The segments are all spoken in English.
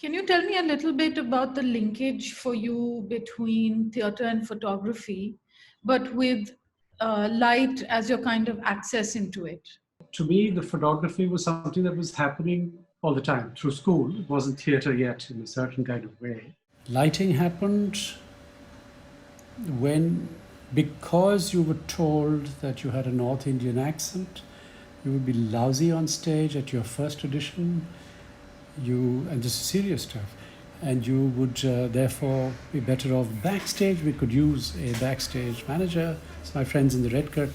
Can you tell me a little bit about the linkage for you between theater and photography, but with light as your kind of access into it? To me, the photography was something that was happening all the time through school. It wasn't theater yet in a certain kind of way. Lighting happened when, because you were told that you had a North Indian accent, you would be lousy on stage at your first audition. And this is serious stuff, and you would therefore be better off backstage. We could use a backstage manager. It's my friends in the red curtain.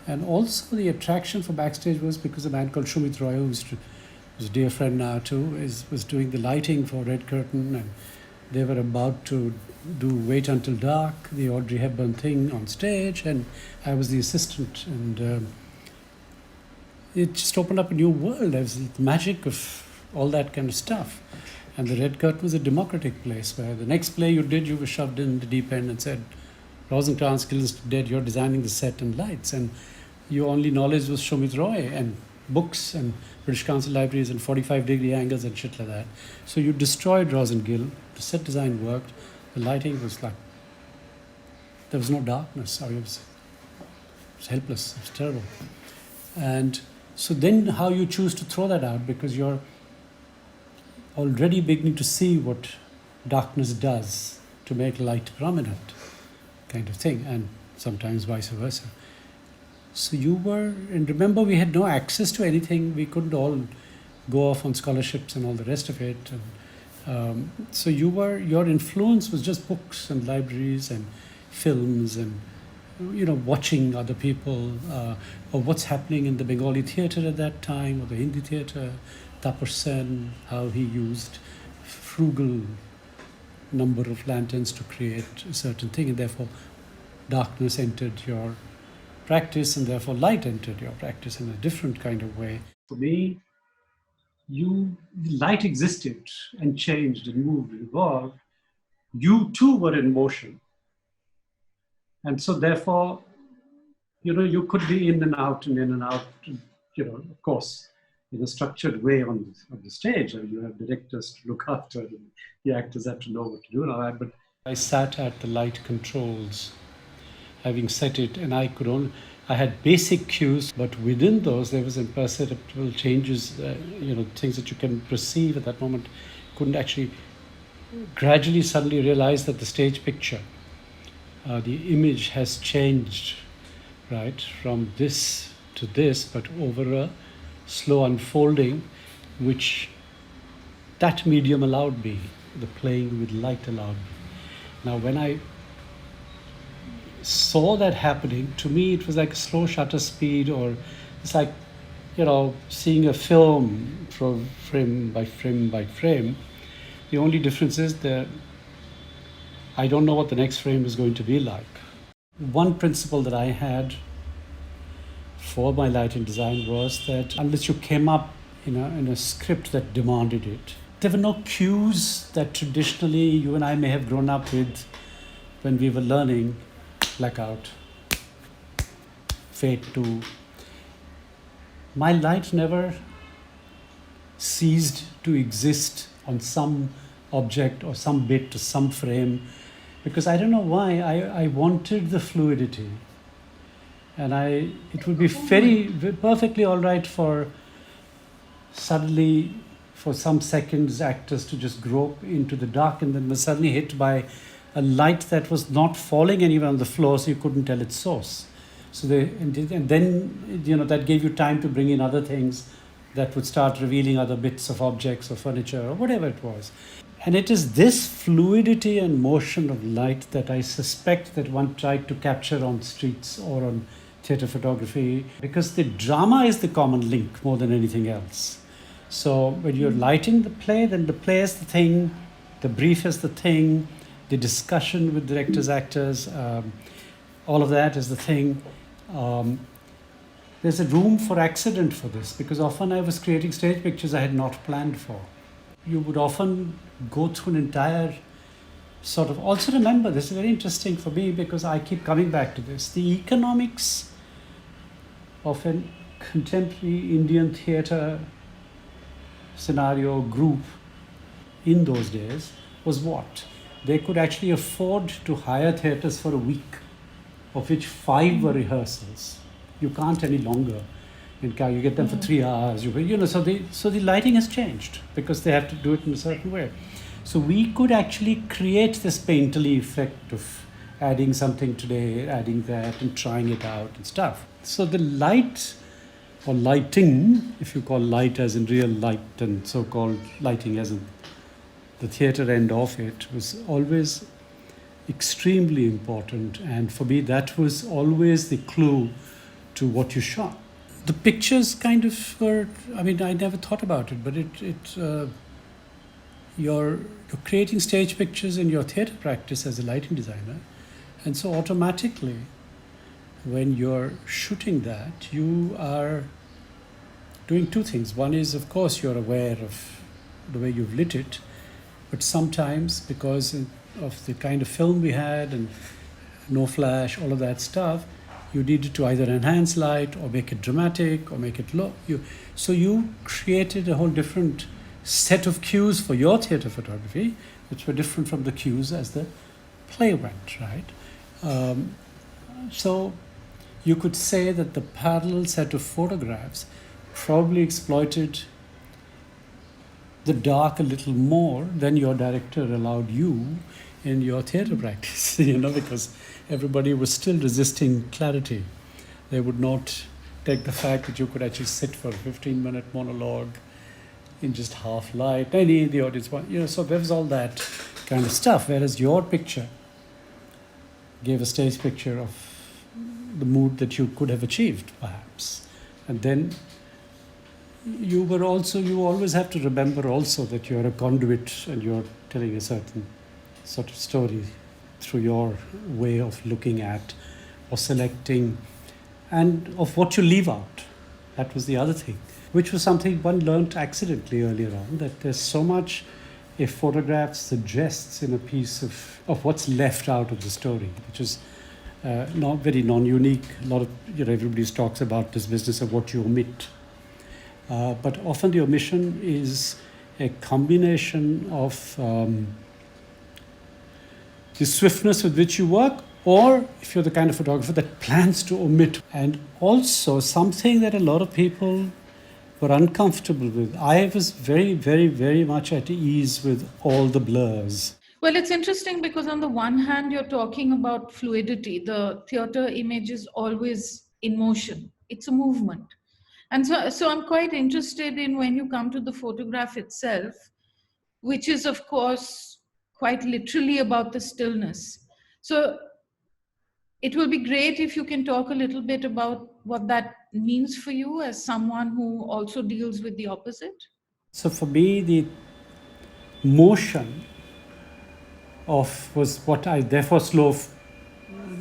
And also the attraction for backstage was because a man called Shumit Roy, who's a dear friend now too, was doing the lighting for Red Curtain, and they were about to do Wait Until Dark, the Audrey Hepburn thing on stage, and I was the assistant, and it just opened up a new world. There was the magic of all that kind of stuff. And the Red Curtain was a democratic place where the next play you did, you were shoved in the deep end and said, Rosencrantz kills dead, you're designing the set and lights. And your only knowledge was Shumit Roy and books and British Council libraries and 45-degree angles and shit like that. So you destroyed Rosengill. The set design worked. The lighting was like, there was no darkness. It was helpless. It was terrible. And so then how you choose to throw that out, because you're already beginning to see what darkness does to make light prominent, kind of thing, and sometimes vice versa. So and remember, we had no access to anything. We couldn't all go off on scholarships and all the rest of it. And so your influence was just books and libraries and films and, watching other people, or what's happening in the Bengali theatre at that time, or the Hindi theatre, Tapar Sen, how he used frugal number of lanterns to create a certain thing, and therefore darkness entered your practice, and therefore light entered your practice in a different kind of way. For me, light existed and changed and moved and evolved. You too were in motion. And so therefore, you could be in and out, of course, in a structured way on the stage. And you have directors to look after, and the actors have to know what to do and all that. But I sat at the light controls, having set it, and I had basic cues, but within those there was imperceptible changes, things that you can perceive at that moment. Couldn't actually gradually suddenly realize that the stage picture, the image has changed, right, from this to this, but over a slow unfolding, which that medium allowed me, the playing with light allowed me. Now, when I saw that happening, to me it was like a slow shutter speed, or it's like, seeing a film from frame by frame by frame. The only difference is that I don't know what the next frame is going to be like. One principle that I had for my lighting design was that unless you came up in a script that demanded it, there were no cues that traditionally you and I may have grown up with when we were learning. Blackout, fade to. My light never ceased to exist on some object or some bit or some frame, because I don't know why, I wanted the fluidity. And it would be perfectly all right for suddenly, for some seconds, actors to just grope into the dark and then were suddenly hit by a light that was not falling anywhere on the floor, so you couldn't tell its source. So and then that gave you time to bring in other things that would start revealing other bits of objects or furniture or whatever it was. And it is this fluidity and motion of light that I suspect that one tried to capture on streets or on theatre photography, because the drama is the common link more than anything else. So when you're lighting the play, then the play is the thing, the brief is the thing, the discussion with directors, actors, all of that is the thing. There's a room for accident for this, because often I was creating stage pictures I had not planned for. You would often go through an entire sort of, also remember, this is very interesting for me because I keep coming back to this, the economics of a contemporary Indian theatre scenario group in those days was what? They could actually afford to hire theatres for a week, of which 5 were rehearsals. You can't any longer. You get them for 3 hours. So the lighting has changed because they have to do it in a certain way. So we could actually create this painterly effect of adding something today, adding that, and trying it out and stuff. So the light or lighting, if you call light as in real light and so-called lighting as in the theatre end of it, was always extremely important. And for me, that was always the clue to what you shot. The pictures kind of were, I mean, I never thought about it, but you're creating stage pictures in your theatre practice as a lighting designer. And so automatically, when you're shooting that, you are doing two things. One is, of course, you're aware of the way you've lit it, but sometimes because of the kind of film we had and no flash, all of that stuff, you needed to either enhance light or make it dramatic or make it low. So you created a whole different set of cues for your theatre photography, which were different from the cues as the play went, right? So you could say that the parallel set of photographs probably exploited the dark a little more than your director allowed you in your theatre practice, because everybody was still resisting clarity. They would not take the fact that you could actually sit for a 15-minute monologue in just half light. Any the audience want, so there was all that kind of stuff. Whereas your picture gave a stage picture of the mood that you could have achieved, perhaps. And then you always have to remember also that you're a conduit and you're telling a certain sort of story through your way of looking at or selecting and of what you leave out. That was the other thing, which was something one learnt accidentally earlier on, that there's so much a photograph suggests in a piece of what's left out of the story, which is not very non-unique. A lot of, everybody talks about this business of what you omit. But often the omission is a combination of the swiftness with which you work, or if you're the kind of photographer that plans to omit. And also something that a lot of people were uncomfortable with. I was very, very, very much at ease with all the blurs. Well, it's interesting because on the one hand, you're talking about fluidity. The theater image is always in motion. It's a movement. And so I'm quite interested in when you come to the photograph itself, which is, of course, quite literally about the stillness. So it will be great if you can talk a little bit about what that means for you as someone who also deals with the opposite. So for me, the motion was what I therefore low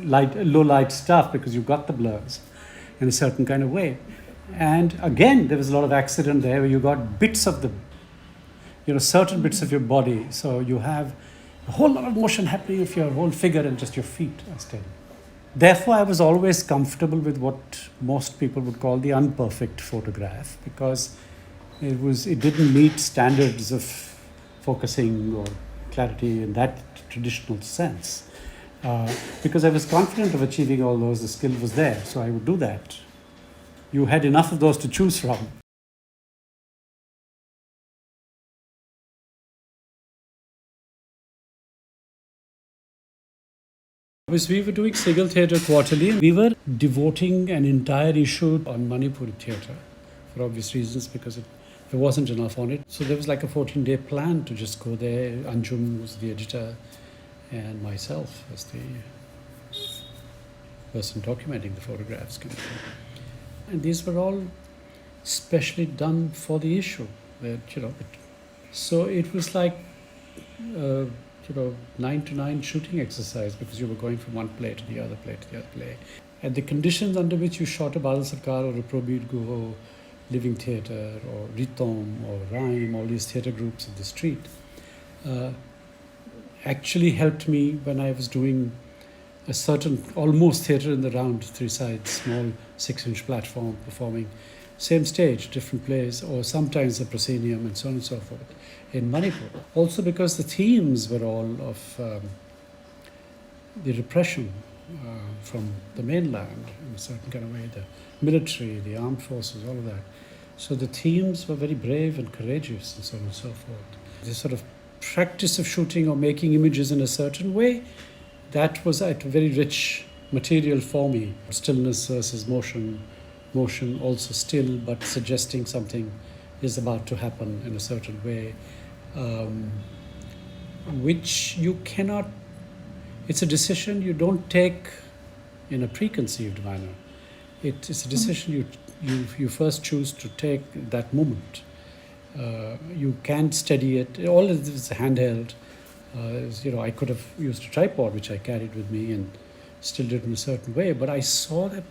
light stuff, because you got the blurs in a certain kind of way. And again, there was a lot of accident there where you got bits of the, certain bits of your body. So you have a whole lot of motion happening of your whole figure and just your feet are steady. Therefore, I was always comfortable with what most people would call the imperfect photograph, because it didn't meet standards of focusing or clarity in that traditional sense. Because I was confident of achieving all those, the skill was there, so I would do that. You had enough of those to choose from. We were doing Sigal Theatre quarterly. We were devoting an entire issue on Manipuri theatre for obvious reasons, because there wasn't enough on it. So there was like a 14-day plan to just go there. Anjum was the editor and myself as the person documenting the photographs. And these were all specially done for the issue. So it was like 9 to 9 shooting exercise, because you were going from one play to the other play to the other play. And the conditions under which you shot a Badal Sarkar or a Probir Guho, Living Theatre or Ritom or Rhyme, all these theatre groups of the street, actually helped me when I was doing a certain almost theatre in the round, 3 sides, small 6-inch platform, performing same stage, different place, or sometimes a proscenium and so on and so forth in Manipur. Also because the themes were all of the repression from the mainland in a certain kind of way, the military, the armed forces, all of that. So the themes were very brave and courageous and so on and so forth. This sort of practice of shooting or making images in a certain way, that was a very rich material for me. Stillness versus motion, motion also still, but suggesting something is about to happen in a certain way, which you cannot, it's a decision you don't take in a preconceived manner. It's a decision you first choose to take that moment. You can't steady it. All of this is handheld. I could have used a tripod, which I carried with me, and still did in a certain way. But I saw that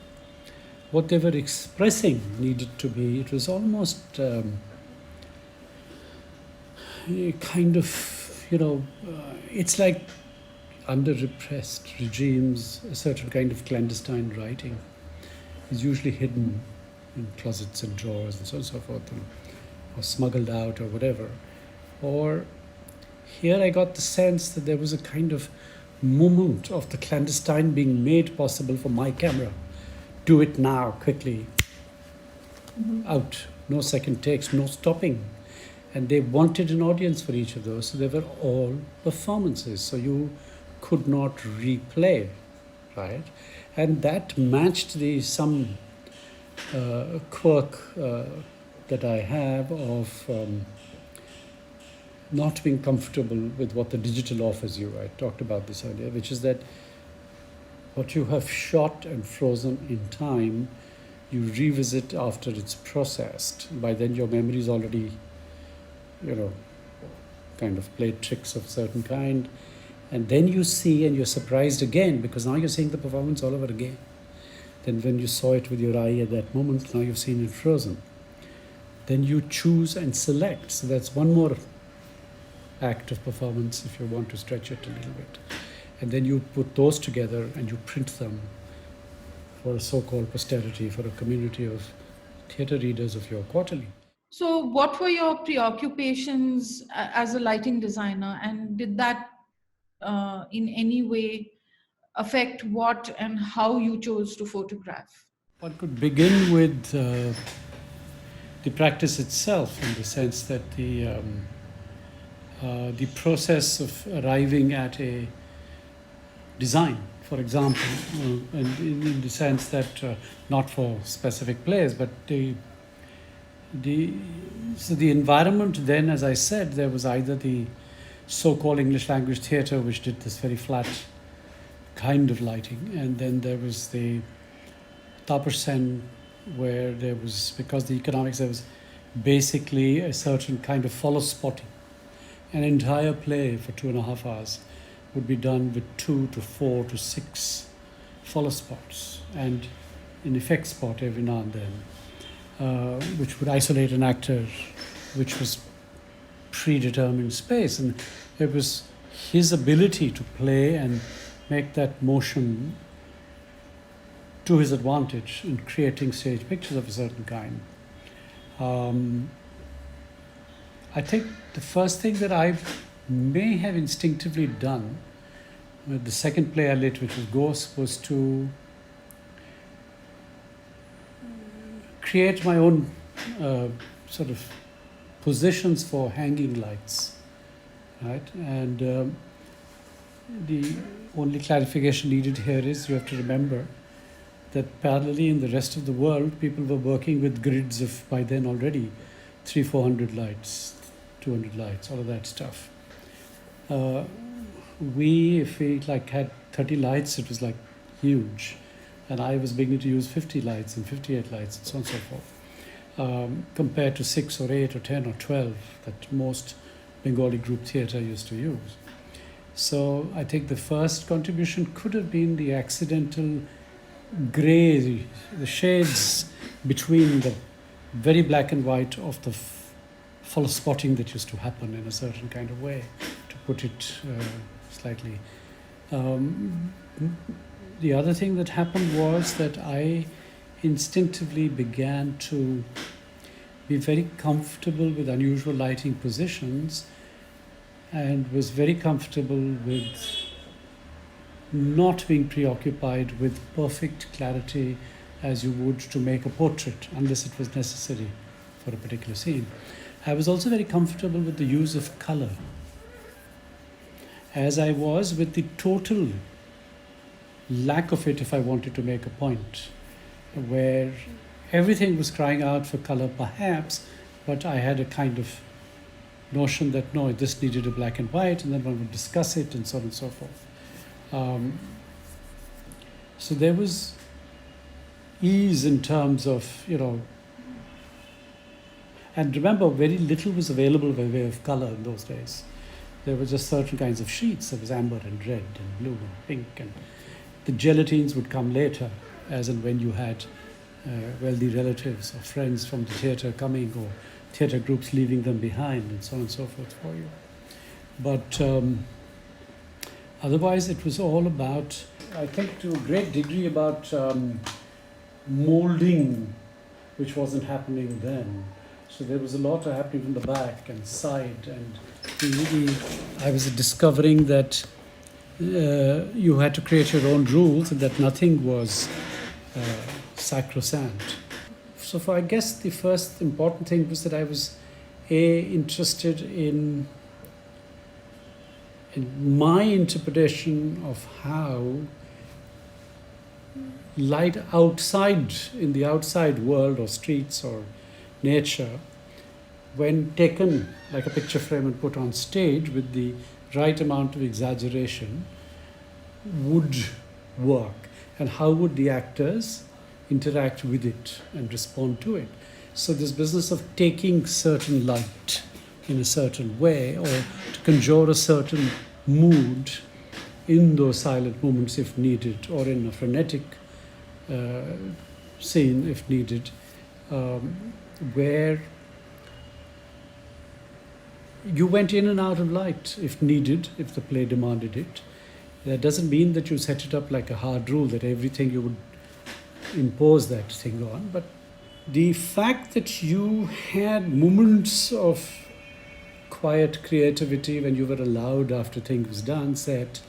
what they were expressing needed to be. It was almost kind of, it's like under repressed regimes, a certain kind of clandestine writing is usually hidden in closets and drawers and so on and so forth, or smuggled out or whatever. Or here I got the sense that there was a kind of movement of the clandestine being made possible for my camera. Do it now, quickly, out, no second takes, no stopping. And they wanted an audience for each of those, so they were all performances. So you could not replay, right? And that matched some quirk that I have of not being comfortable with what the digital offers you. I talked about this earlier, which is that what you have shot and frozen in time, you revisit after it's processed. By then your memory is already, kind of played tricks of certain kind. And then you see and you're surprised again, because now you're seeing the performance all over again. Then when you saw it with your eye at that moment, now you've seen it frozen. Then you choose and select. So that's one more act of performance if you want to stretch it a little bit. And then you put those together and you print them for a so-called posterity, for a community of theatre readers of your quarterly. So, what were your preoccupations as a lighting designer, and did that in any way affect what and how you chose to photograph? One could begin with the practice itself, in the sense that the process of arriving at a design, for example, and in the sense that not for specific plays, but the environment then, as I said, there was either the so-called English language theatre, which did this very flat kind of lighting, and then there was the Tapersen, where there was, because the economics, there was basically a certain kind of follow spotting. An entire play for 2.5 hours would be done with 2 to 4 to 6 follow spots and an effect spot every now and then, which would isolate an actor, which was predetermined space. And it was his ability to play and make that motion to his advantage in creating stage pictures of a certain kind. I think the first thing that I may have instinctively done with the second play I lit, which was Ghost, was to create my own sort of positions for hanging lights, right? And the only clarification needed here is you have to remember that parallelly in the rest of the world, people were working with grids of, by then already, 300-400 lights, 200 lights, all of that stuff. If we had 30 lights, it was like huge. And I was beginning to use 50 lights and 58 lights and so on and so forth, compared to 6 or 8 or 10 or 12 that most Bengali group theatre used to use. So I think the first contribution could have been the accidental grey, the shades between the very black and white of the follow spotting that used to happen in a certain kind of way, to put it slightly. The other thing that happened was that I instinctively began to be very comfortable with unusual lighting positions and was very comfortable with not being preoccupied with perfect clarity as you would to make a portrait, unless it was necessary for a particular scene. I was also very comfortable with the use of color, as I was with the total lack of it if I wanted to make a point, where everything was crying out for color, perhaps, but I had a kind of notion that no, this needed a black and white, and then one would discuss it, and so on and so forth. So there was ease in terms of, and remember, very little was available by way of color in those days. There were just certain kinds of sheets. There was amber and red and blue and pink, and the gelatines would come later, as and when you had wealthy relatives or friends from the theatre coming, or theatre groups leaving them behind, and so on and so forth for you. But otherwise, it was all about, I think, to a great degree, about molding, which wasn't happening then. So there was a lot happening from the back and side, and I was discovering that you had to create your own rules, and that nothing was sacrosanct. So I guess the first important thing was that I was interested in my interpretation of how light outside, in the outside world or streets or nature, when taken like a picture frame and put on stage with the right amount of exaggeration, would work, and how would the actors interact with it and respond to it. So this business of taking certain light in a certain way, or to conjure a certain mood in those silent moments if needed, or in a frenetic scene if needed, where you went in and out of light if needed, if the play demanded it. That doesn't mean that you set it up like a hard rule that everything you would impose that thing on, but the fact that you had moments of quiet creativity when you were allowed, after things was done, set,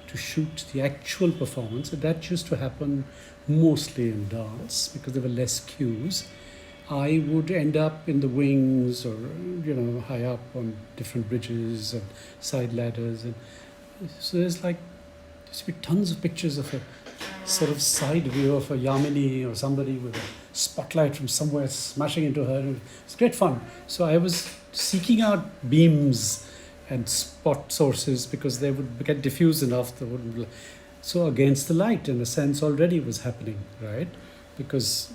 to shoot the actual performance, and that used to happen mostly in dance because there were less cues. I would end up in the wings, or high up on different bridges and side ladders, and so there's be tons of pictures of a sort of side view of a Yamini or somebody with a spotlight from somewhere smashing into her. It's great fun. So I was seeking out beams and spot sources because they would get diffuse enough. So against the light, in a sense, already was happening, right? Because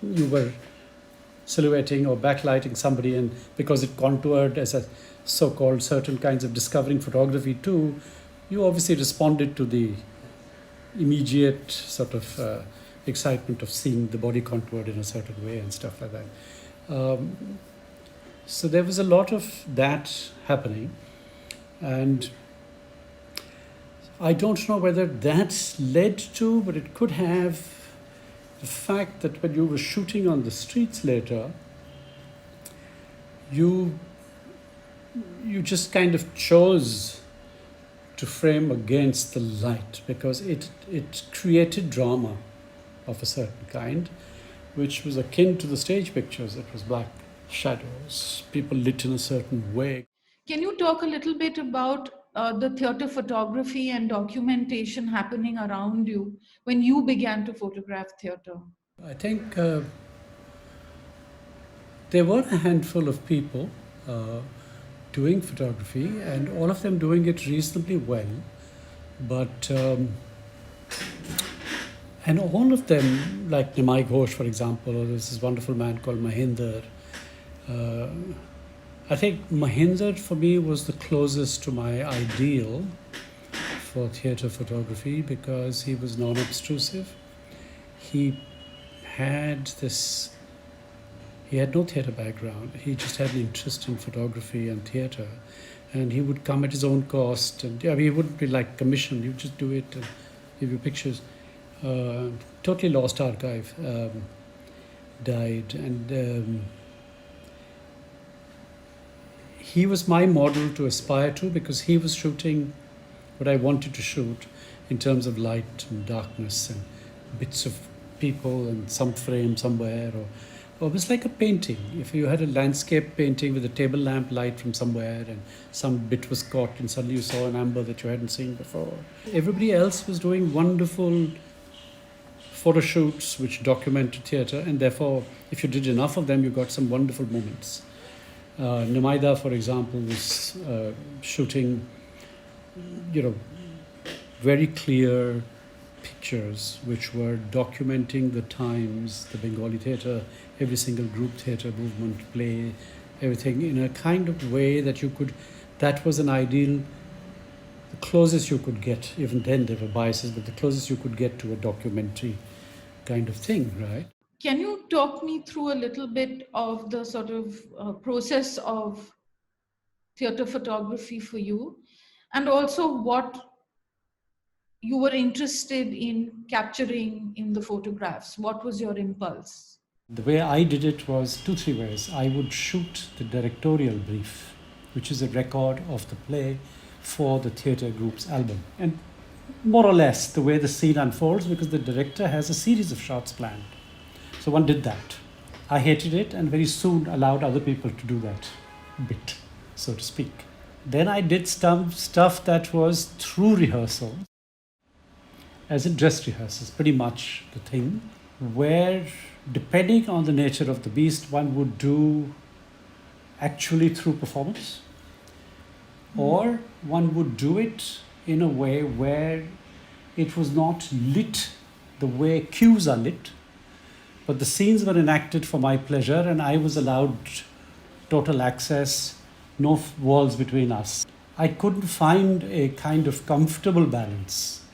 you were silhouetting or backlighting somebody, and because it contoured as a so-called certain kinds of discovering photography too, you obviously responded to the immediate sort of excitement of seeing the body contoured in a certain way and stuff like that. So there was a lot of that happening, and I don't know whether that led to, but it could have, the fact that when you were shooting on the streets later, you just kind of chose to frame against the light because it created drama of a certain kind, which was akin to the stage pictures. It was black shadows, people lit in a certain way. Can you talk a little bit about the theatre photography and documentation happening around you when you began to photograph theatre? I think there were a handful of people doing photography, and all of them doing it reasonably well. But and all of them, like Nimai Ghosh, for example, or there's this wonderful man called Mahinder. I think Mahinder, for me, was the closest to my ideal for theatre photography because he was non-obtrusive. He had no theatre background. He just had an interest in photography and theatre, and he would come at his own cost. And he wouldn't be like commissioned. He would just do it and give you pictures. totally lost archive, died. And he was my model to aspire to because he was shooting what I wanted to shoot in terms of light and darkness and bits of people and some frame somewhere, or it was like a painting. If you had a landscape painting with a table lamp light from somewhere and some bit was caught and suddenly you saw an amber that you hadn't seen before. Everybody else was doing wonderful photo shoots which documented theatre, and therefore if you did enough of them you got some wonderful moments. Namaida, for example, was shooting, you know, very clear pictures which were documenting the times, the Bengali theatre, every single group theatre movement, play, everything in a kind of way that you could, that was an ideal, the closest you could get, even then there were biases, but the closest you could get to a documentary kind of thing, right? Can you talk me through a little bit of the sort of process of theater photography for you, and also what you were interested in capturing in the photographs? What was your impulse? The way I did it was two, three ways. I would shoot the directorial brief, which is a record of the play for the theatre group's album. And more or less the way the scene unfolds, because the director has a series of shots planned. So one did that. I hated it and very soon allowed other people to do that bit, so to speak. Then I did stuff that was through rehearsal, as in dress rehearsals, pretty much the thing, where depending on the nature of the beast, one would do actually through performance, or one would do it in a way where it was not lit the way cues are lit, but the scenes were enacted for my pleasure and I was allowed total access, no walls between us. I couldn't find a kind of comfortable balance.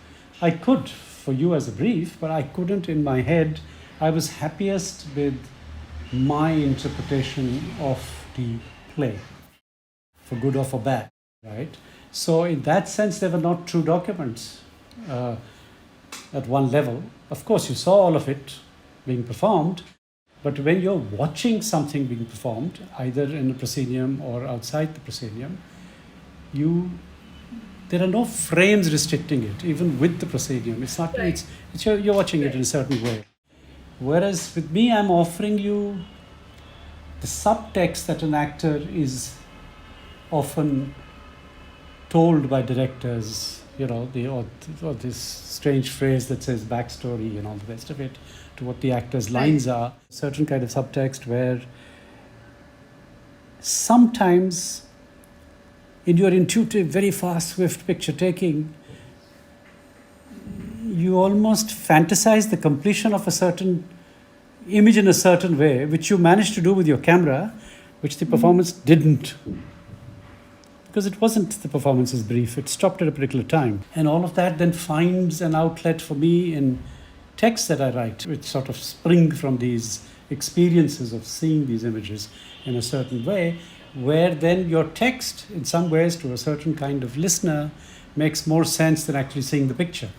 I could for you as a brief, but I couldn't in my head. I was happiest with my interpretation of the play, for good or for bad, right? So in that sense, they were not true documents at one level. Of course, you saw all of it being performed, but when you're watching something being performed, either in a proscenium or outside the proscenium, there are no frames restricting it, even with the proscenium. It's not. It's you're watching it in a certain way. Whereas with me, I'm offering you the subtext that an actor is often told by directors, or this strange phrase that says backstory and all the rest of it, to what the actor's lines are. Certain kind of subtext where sometimes in your intuitive, very fast, swift picture taking, you almost fantasize the completion of a certain image in a certain way, which you managed to do with your camera, which the performance didn't. Because it wasn't the performance's brief, it stopped at a particular time. And all of that then finds an outlet for me in texts that I write, which sort of spring from these experiences of seeing these images in a certain way, where then your text, in some ways, to a certain kind of listener, makes more sense than actually seeing the picture.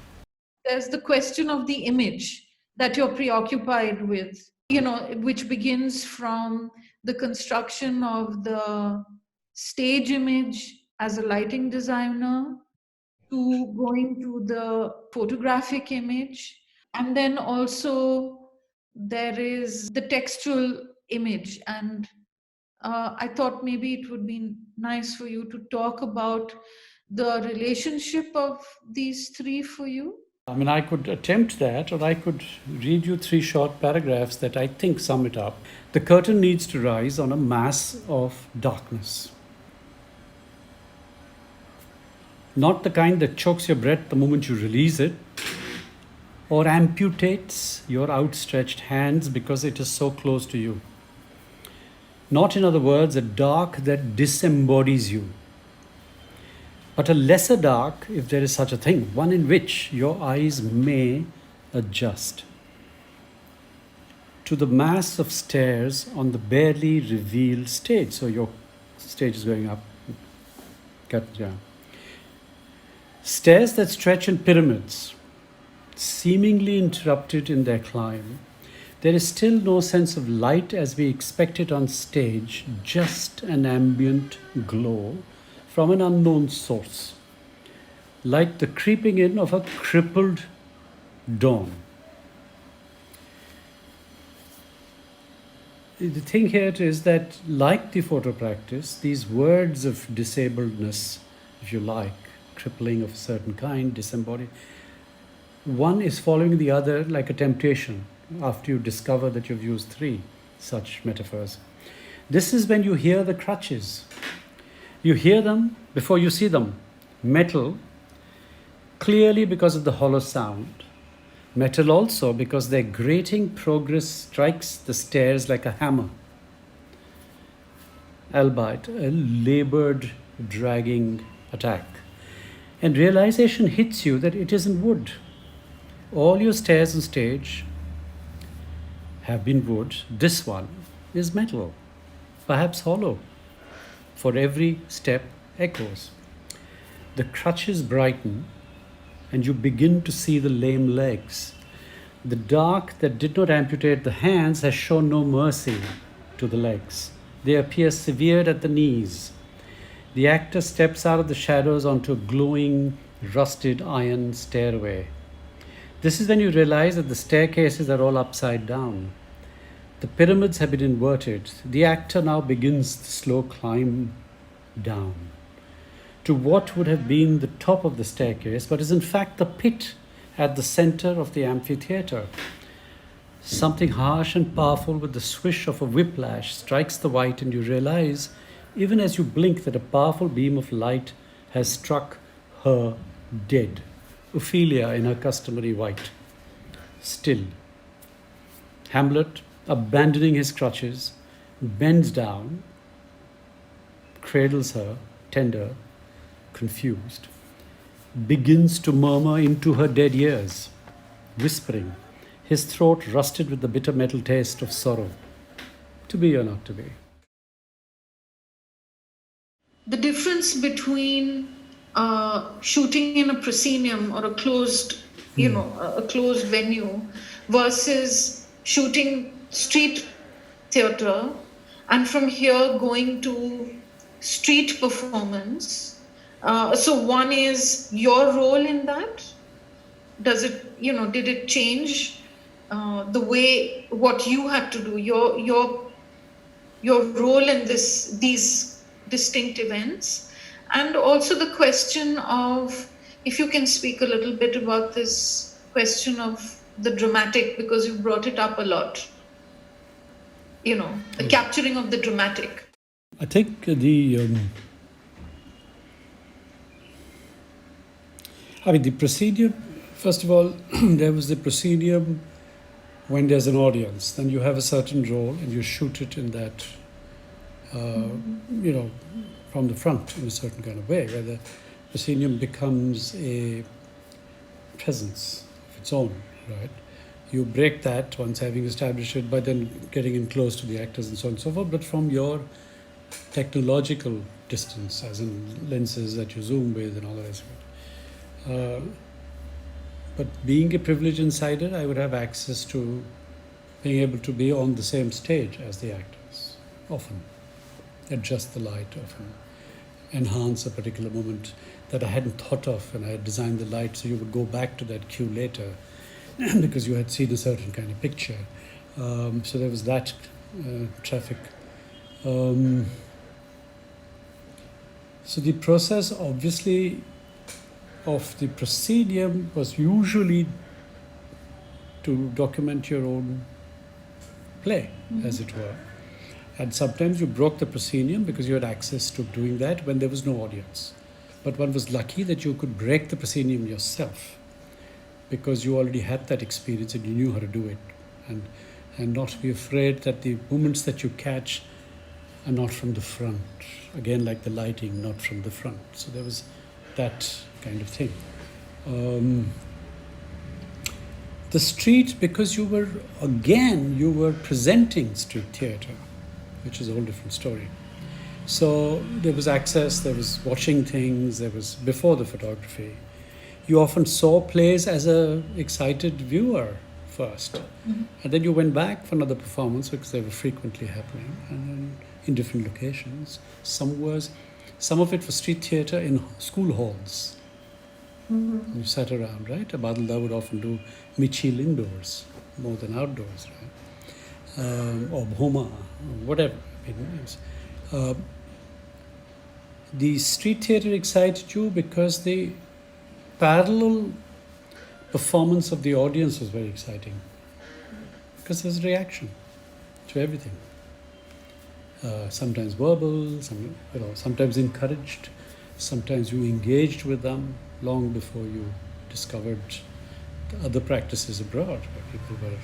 There's the question of the image that you're preoccupied with, which begins from the construction of the stage image as a lighting designer to going to the photographic image. And then also there is the textual image. And I thought maybe it would be nice for you to talk about the relationship of these three for you. I mean, I could attempt that, or I could read you 3 short paragraphs that I think sum it up. The curtain needs to rise on a mass of darkness. Not the kind that chokes your breath the moment you release it, or amputates your outstretched hands because it is so close to you. Not, in other words, a dark that disembodies you, but a lesser dark, if there is such a thing, one in which your eyes may adjust to the mass of stairs on the barely revealed stage. So your stage is going up, cut down. Stairs that stretch in pyramids, seemingly interrupted in their climb. There is still no sense of light as we expect it on stage, just an ambient glow from an unknown source, like the creeping in of a crippled dawn. The thing here is that, like the photo practice, these words of disabledness, if you like, crippling of a certain kind, disembodied, one is following the other like a temptation after you discover that you've used three such metaphors. This is when you hear the crutches. You hear them before you see them. Metal, clearly because of the hollow sound. Metal also because their grating progress strikes the stairs like a hammer, albeit a labored, dragging attack. And realization hits you that it isn't wood. All your stairs on stage have been wood. This one is metal, perhaps hollow, for every step echoes. The crutches brighten, and you begin to see the lame legs. The dark that did not amputate the hands has shown no mercy to the legs. They appear severed at the knees. The actor steps out of the shadows onto a glowing, rusted iron stairway. This is when you realize that the staircases are all upside down. The pyramids have been inverted. The actor now begins the slow climb down to what would have been the top of the staircase, but is in fact the pit at the center of the amphitheater. Something harsh and powerful with the swish of a whiplash strikes the white, and you realize, even as you blink, that a powerful beam of light has struck her dead. Ophelia in her customary white. Still, Hamlet, abandoning his crutches, bends down, cradles her, tender, confused, begins to murmur into her dead ears, whispering, his throat rusted with the bitter metal taste of sorrow. To be or not to be? The difference between shooting in a proscenium or a closed, a closed venue versus shooting street theater, and from here going to street performance. So one is your role in that. Does it, did it change the way what you had to do, your role in these distinct events? And also the question of, if you can speak a little bit about this question of the dramatic, because you brought it up a lot, the capturing of the dramatic. I think the proscenium, first of all, there was the proscenium when there's an audience. Then you have a certain role and you shoot it in that, from the front in a certain kind of way, where the proscenium becomes a presence of its own, right? You break that once having established it by then getting in close to the actors and so on and so forth, but from your technological distance, as in lenses that you zoom with and all the rest of it. But being a privileged insider, I would have access to being able to be on the same stage as the actors, often. Adjust the light, often. Enhance a particular moment that I hadn't thought of when I had designed the light, so you would go back to that cue later because you had seen a certain kind of picture. So there was that traffic. So the process, obviously, of the proscenium was usually to document your own play, as it were. And sometimes you broke the proscenium because you had access to doing that when there was no audience. But one was lucky that you could break the proscenium yourself because you already had that experience and you knew how to do it. And not be afraid that the moments that you catch are not from the front. Again, like the lighting, not from the front. So there was that kind of thing. The street, because you were presenting street theatre, which is a whole different story. So there was access, there was watching things, there was, before the photography, You often saw plays as a excited viewer first, and then you went back for another performance because they were frequently happening, and then in different locations. Some of it was street theatre in school halls. You sat around, right? Badalda would often do Michil indoors more than outdoors, right? Or Bhoma, whatever. Uh, the street theatre excited you because the parallel performance of the audience was very exciting, because there's reaction to everything. Sometimes verbal, sometimes encouraged, sometimes you engaged with them long before you discovered the other practices abroad where people were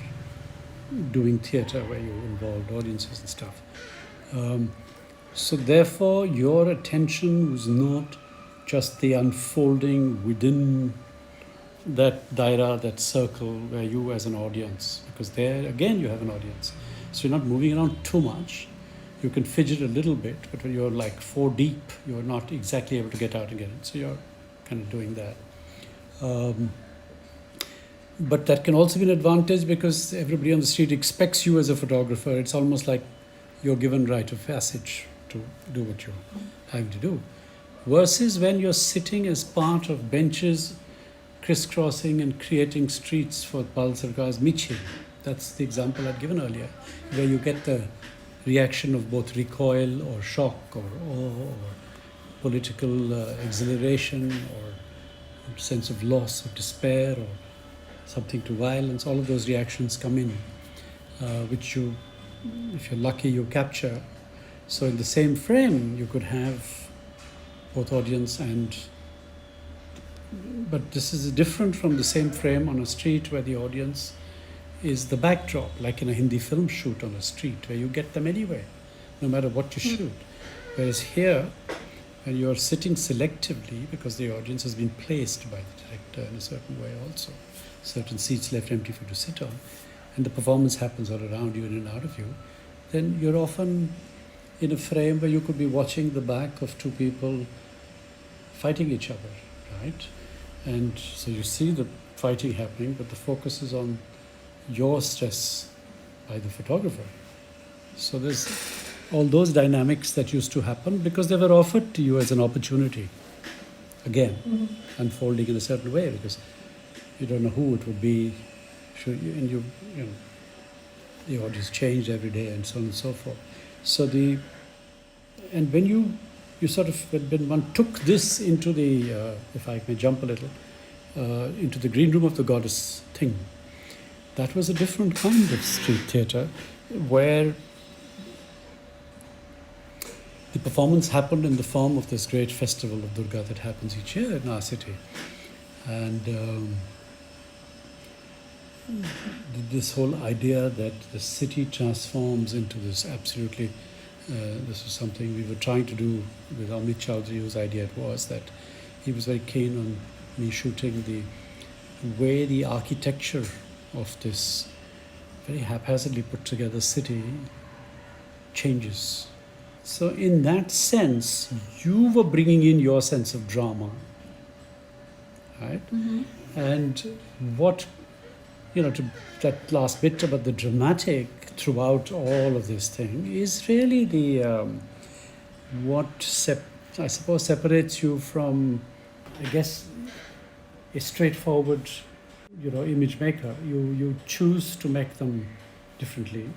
doing theatre, where you involved audiences and stuff. So therefore, your attention was not just the unfolding within that daira, that circle, where you as an audience, because there again you have an audience. So you're not moving around too much. You can fidget a little bit, but when you're like 4 deep, you're not exactly able to get out again. So you're kind of doing that. But that can also be an advantage because everybody on the street expects you as a photographer. It's almost like you're given rite of passage to do what you're having to do. Versus when you're sitting as part of benches, crisscrossing and creating streets for Pal Sarkar's Michil. That's the example I'd given earlier, where you get the reaction of both recoil or shock or awe or political exhilaration or sense of loss or despair or something to violence. All of those reactions come in, which you, if you're lucky, you capture. So in the same frame, you could have both audience and, but this is different from the same frame on a street where the audience is the backdrop, like in a Hindi film shoot on a street, where you get them anyway, no matter what you shoot. Whereas here, when you're sitting selectively, because the audience has been placed by the director in a certain way also, certain seats left empty for you to sit on, and the performance happens all around you, in and out of you, then you're often in a frame where you could be watching the back of two people fighting each other, right? And so you see the fighting happening, but the focus is on your stress by the photographer. So there's all those dynamics that used to happen because they were offered to you as an opportunity. Again, unfolding in a certain way because you don't know who it would be, and you know, the audience changed every day and so on and so forth. So and when you sort of, when one took this into the, if I may jump a little, into the green room of the goddess thing, that was a different kind of street theatre where the performance happened in the form of this great festival of Durga that happens each year in our city. And this whole idea that the city transforms into this absolutely, this was something we were trying to do with Naveen Chaudhari, whose idea it was that he was very keen on me shooting the way the architecture of this very haphazardly put together city changes. So in that sense, you were bringing in your sense of drama, right? And what, to that last bit about the dramatic throughout all of this thing is really the I suppose separates you from, I guess, a straightforward, image maker. You choose to make them differently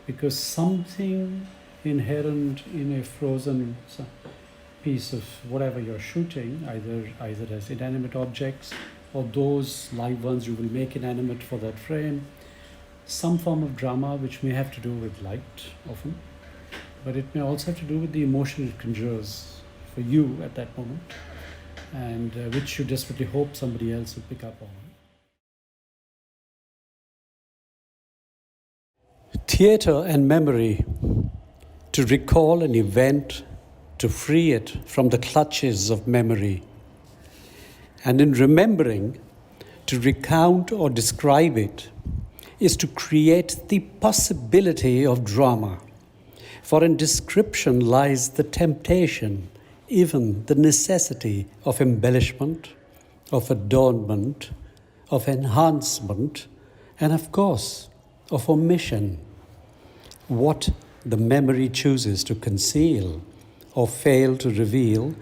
because something inherent in a frozen piece of whatever you're shooting, either as inanimate objects or those live ones you will make inanimate for that frame, some form of drama which may have to do with light often, but it may also have to do with the emotion it conjures for you at that moment, and which you desperately hope somebody else will pick up on. Theatre and memory, to recall an event, to free it from the clutches of memory, and in remembering, to recount or describe it, is to create the possibility of drama. For in description lies the temptation, even the necessity of embellishment, of adornment, of enhancement, and of course, of omission. What the memory chooses to conceal or fail to reveal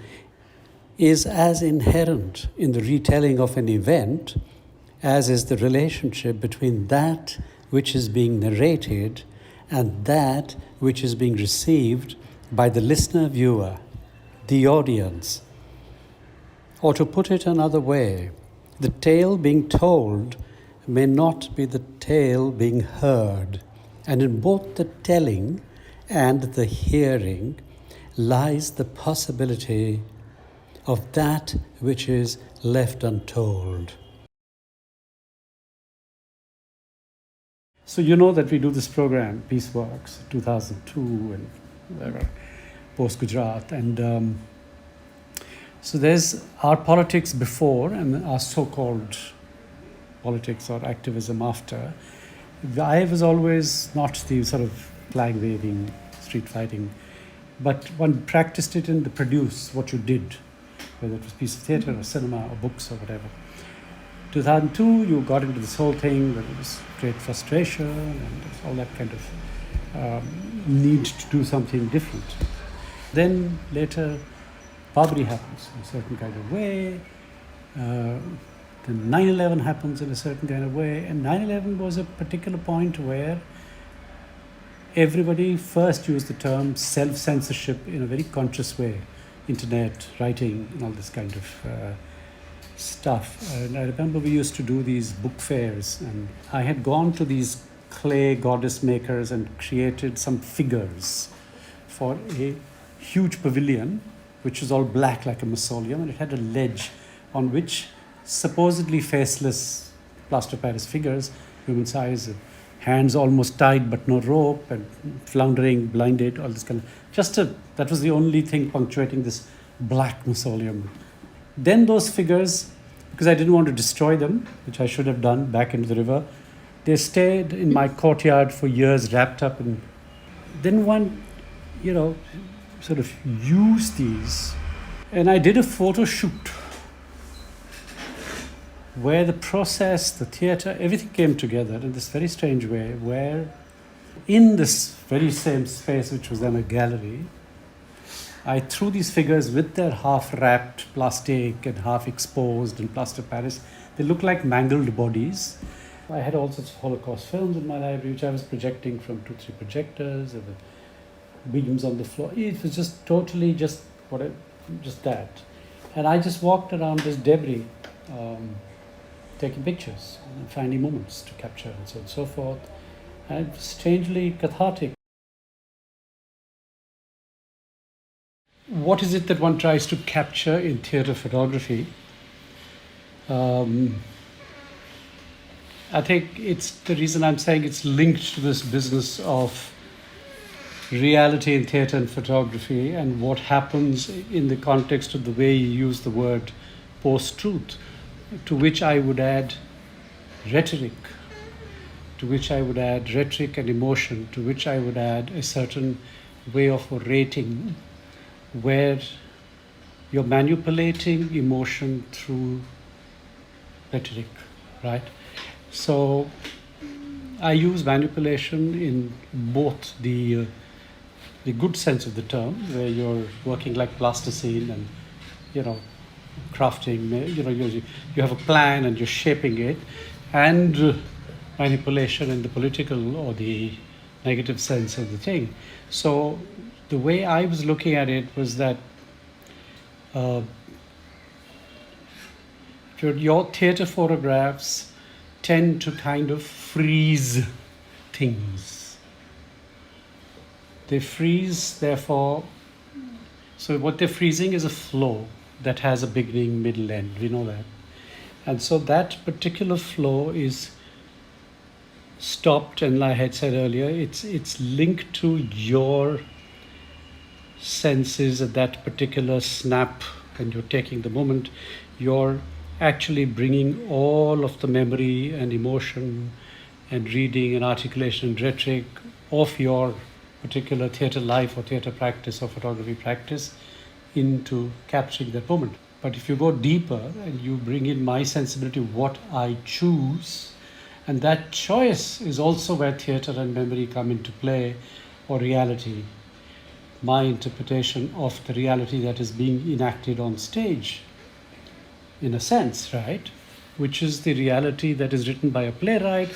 is as inherent in the retelling of an event as is the relationship between that which is being narrated and that which is being received by the listener viewer, the audience. Or to put it another way, the tale being told may not be the tale being heard. And in both the telling and the hearing lies the possibility of that which is left untold. So you know that we do this program, Peaceworks, 2002 and whatever, post-Gujarat. And so there's our politics before and our so-called politics or activism after. I was always not the sort of flag-waving, street fighting, but one practiced it in the produce, what you did, whether it was piece of theatre or cinema or books or whatever. 2002, you got into this whole thing where there was great frustration and all that kind of need to do something different. Then later, poverty happens in a certain kind of way. Then 9/11 happens in a certain kind of way. And 9/11 was a particular point where everybody first used the term self-censorship in a very conscious way. Internet, writing, and all this kind of stuff. And I remember we used to do these book fairs, and I had gone to these clay goddess makers and created some figures for a huge pavilion, which was all black like a mausoleum, and it had a ledge on which supposedly faceless plaster Paris figures, human size, hands almost tied but no rope, and floundering, blinded, all this kind of that was the only thing punctuating this black mausoleum. Then those figures, because I didn't want to destroy them, which I should have done, back into the river, they stayed in my courtyard for years, wrapped up. And then one, sort of used these. And I did a photo shoot where the process, the theatre, everything came together in this very strange way, where in this very same space, which was then a gallery, I threw these figures with their half-wrapped plastic and half-exposed in plaster Paris. They looked like mangled bodies. I had all sorts of Holocaust films in my library, which I was projecting from 2-3 projectors, and the beams on the floor. It was just totally just that. And I just walked around this debris, taking pictures and finding moments to capture and so on and so forth. And it was strangely cathartic. What is it that one tries to capture in theatre photography? I think it's the reason I'm saying it's linked to this business of reality in theatre and photography and what happens in the context of the way you use the word post-truth, to which I would add rhetoric, and emotion, to which I would add a certain way of orating, where you're manipulating emotion through rhetoric, right? So I use manipulation in both the good sense of the term, where you're working like plasticine and, crafting, you have a plan and you're shaping it, and manipulation in the political or the negative sense of the thing. So the way I was looking at it was that your theatre photographs tend to kind of freeze things. They freeze, therefore, so what they're freezing is a flow that has a beginning, middle, end. We know that. And so that particular flow is stopped, and like I had said earlier, it's linked to your senses at that particular snap when you're taking the moment. You're actually bringing all of the memory and emotion and reading and articulation and rhetoric of your particular theatre life or theatre practice or photography practice into capturing that moment. But if you go deeper and you bring in my sensibility, what I choose, and that choice is also where theatre and memory come into play, or reality, my interpretation of the reality that is being enacted on stage, in a sense, right? Which is the reality that is written by a playwright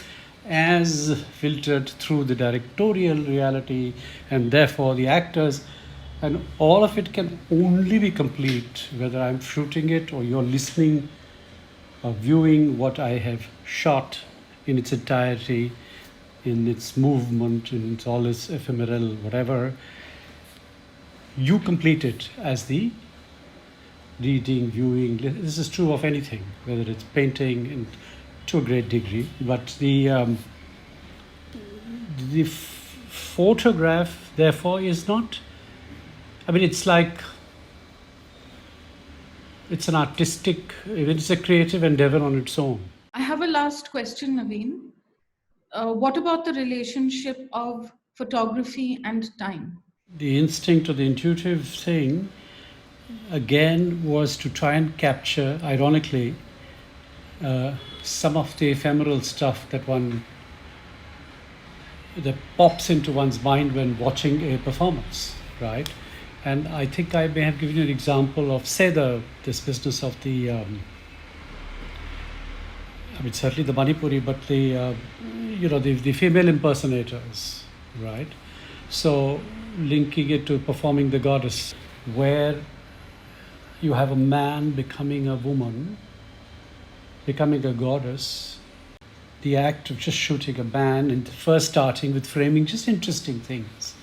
as filtered through the directorial reality, and therefore the actors. And all of it can only be complete whether I'm shooting it or you're listening or viewing what I have shot in its entirety, in its movement, in its all its ephemeral, whatever. You complete it as the reading, viewing. This is true of anything, whether it's painting, and to a great degree. But the photograph, therefore, is not. I mean, it's like it's an artistic. It's a creative endeavor on its own. I have a last question, Naveen. What about the relationship of photography and time? The instinct or the intuitive thing, again, was to try and capture, ironically, some of the ephemeral stuff that pops into one's mind when watching a performance, right? And I think I may have given you an example of, say, this business of the, I mean, certainly the Manipuri, but the female impersonators, right? So linking it to performing the goddess, where you have a man becoming a woman, becoming a goddess, the act of just shooting a man and first starting with framing just interesting things,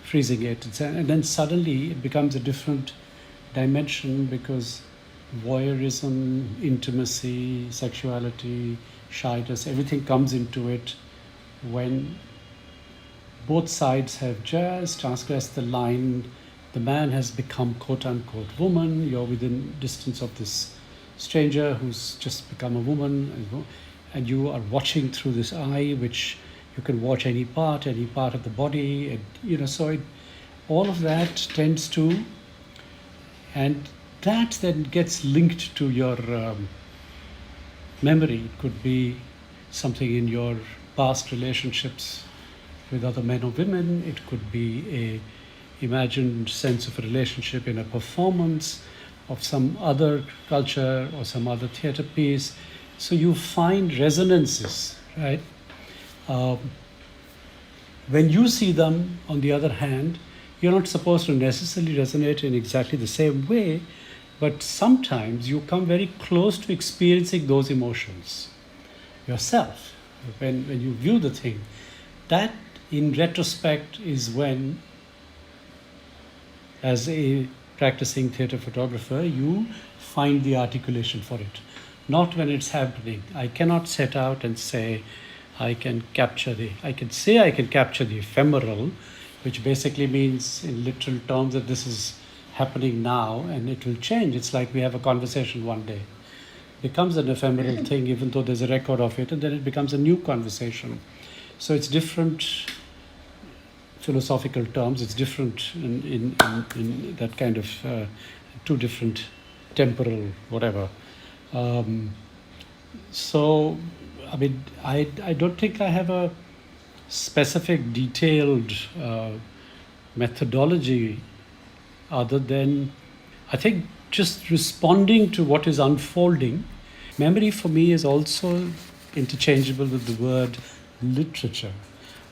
freezing it, and then suddenly it becomes a different dimension because voyeurism, intimacy, sexuality, shyness, everything comes into it when both sides have just transgressed the line. The man has become quote unquote woman, you're within distance of this stranger who's just become a woman, and you are watching through this eye, which you can watch any part of the body, and all of that tends to, and that then gets linked to your memory. It could be something in your past relationships with other men or women. It could be a imagined sense of a relationship in a performance of some other culture or some other theater piece. So you find resonances, right? When you see them, on the other hand, you're not supposed to necessarily resonate in exactly the same way, but sometimes you come very close to experiencing those emotions yourself when you view the thing. That, in retrospect, is when, as a practicing theater photographer, you find the articulation for it. Not when it's happening. I cannot set out and say I can capture the ephemeral, which basically means in literal terms that this is happening now and it will change. It's like we have a conversation one day. It becomes an ephemeral thing even though there's a record of it, and then it becomes a new conversation. So it's different philosophical terms. It's different in that kind of two different temporal whatever. So, I mean, I don't think I have a specific detailed methodology other than, I think, just responding to what is unfolding. Memory for me is also interchangeable with the word literature,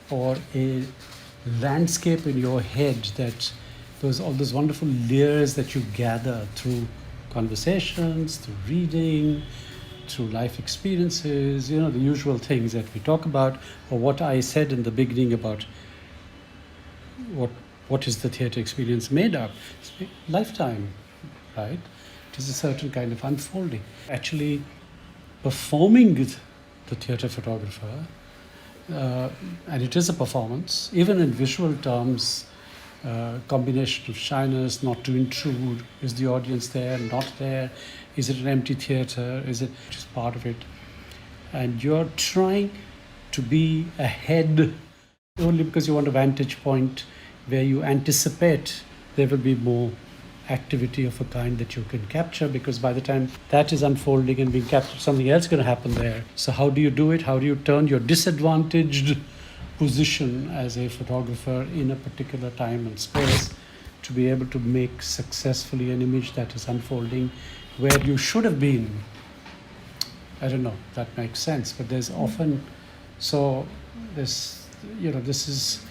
or a landscape in your head, that all those wonderful layers that you gather through conversations, through reading, through life experiences, the usual things that we talk about, or what I said in the beginning about what is the theatre experience made of. It's a lifetime, right? It is a certain kind of unfolding. Actually, performing with the theatre photographer, and it is a performance, even in visual terms, combination of shyness, not to intrude. Is the audience there, not there? Is it an empty theatre? Is it just part of it? And you're trying to be ahead only because you want a vantage point where you anticipate there will be more activity of a kind that you can capture, because by the time that is unfolding and being captured, something else is going to happen there. So how do you do it? How do you turn your disadvantaged position as a photographer in a particular time and space to be able to make successfully an image that is unfolding where you should have been? I don't know, that makes sense, but there's often, so this, this is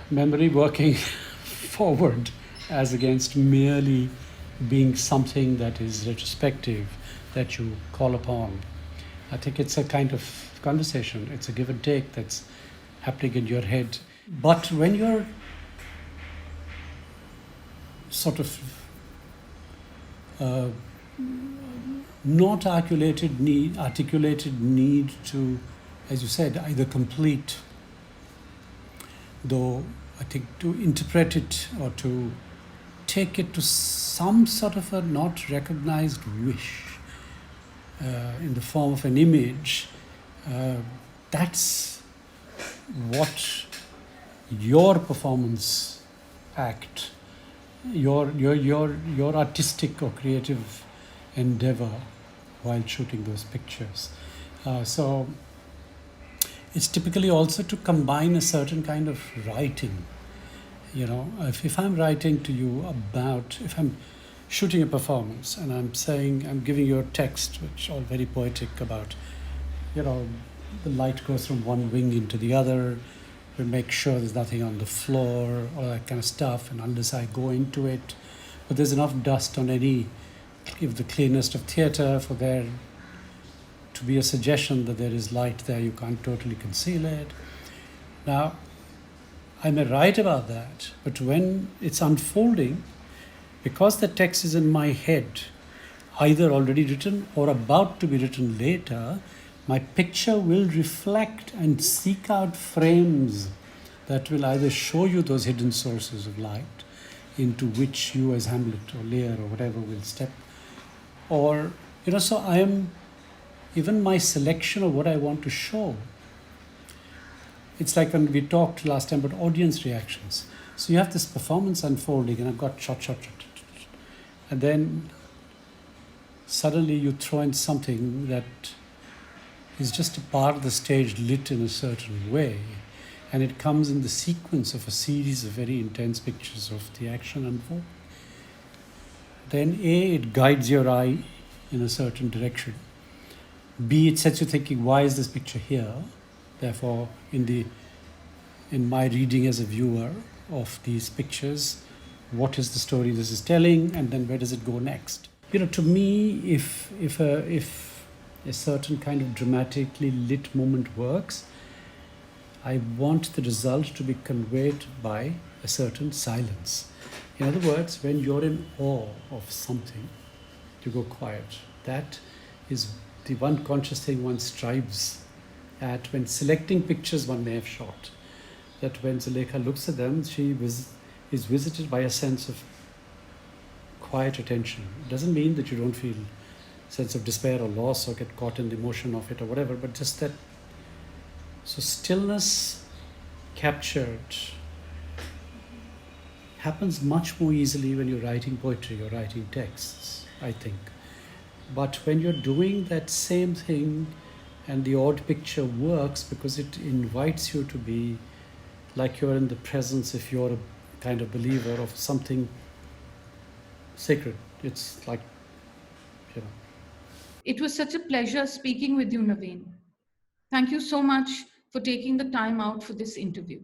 memory working forward as against merely being something that is retrospective that you call upon. I think it's a kind of conversation, it's a give and take that's happening in your head. But when you're sort of not articulated need to, as you said, either complete, though I think to interpret it or to take it to some sort of a not recognized wish in the form of an image, that's what your performance act, your artistic or creative endeavor while shooting those pictures. So it's typically also to combine a certain kind of writing. If I'm writing to you about, if I'm shooting a performance and I'm saying, I'm giving you a text, which all very poetic about, the light goes from one wing into the other, we make sure there's nothing on the floor, all that kind of stuff, and unless I go into it, but there's enough dust on any, if the cleanest of theatre, for there to be a suggestion that there is light there, you can't totally conceal it. Now, I may write about that, but when it's unfolding, because the text is in my head, either already written or about to be written later, my picture will reflect and seek out frames that will either show you those hidden sources of light into which you as Hamlet or Lear or whatever will step. Or, so I am, even my selection of what I want to show, it's like when we talked last time about audience reactions. So you have this performance unfolding, and I've got shot. And then suddenly you throw in something that is just a part of the stage lit in a certain way. And it comes in the sequence of a series of very intense pictures of the action unfold. Then A, it guides your eye in a certain direction. B, it sets you thinking, why is this picture here? Therefore, in my reading as a viewer of these pictures, what is the story this is telling, and then where does it go next? To me, if a certain kind of dramatically lit moment works, I want the result to be conveyed by a certain silence. In other words, when you're in awe of something, you go quiet. That is the one conscious thing one strives at when selecting pictures one may have shot. That when Zuleikha looks at them, she is visited by a sense of quiet attention. It doesn't mean that you don't feel a sense of despair or loss or get caught in the emotion of it or whatever, but just that. So stillness captured happens much more easily when you're writing poetry or writing texts, I think. But when you're doing that same thing, and the odd picture works because it invites you to be like you're in the presence, if you're a kind of believer, of something sacred. It's like, It was such a pleasure speaking with you, Naveen. Thank you so much for taking the time out for this interview.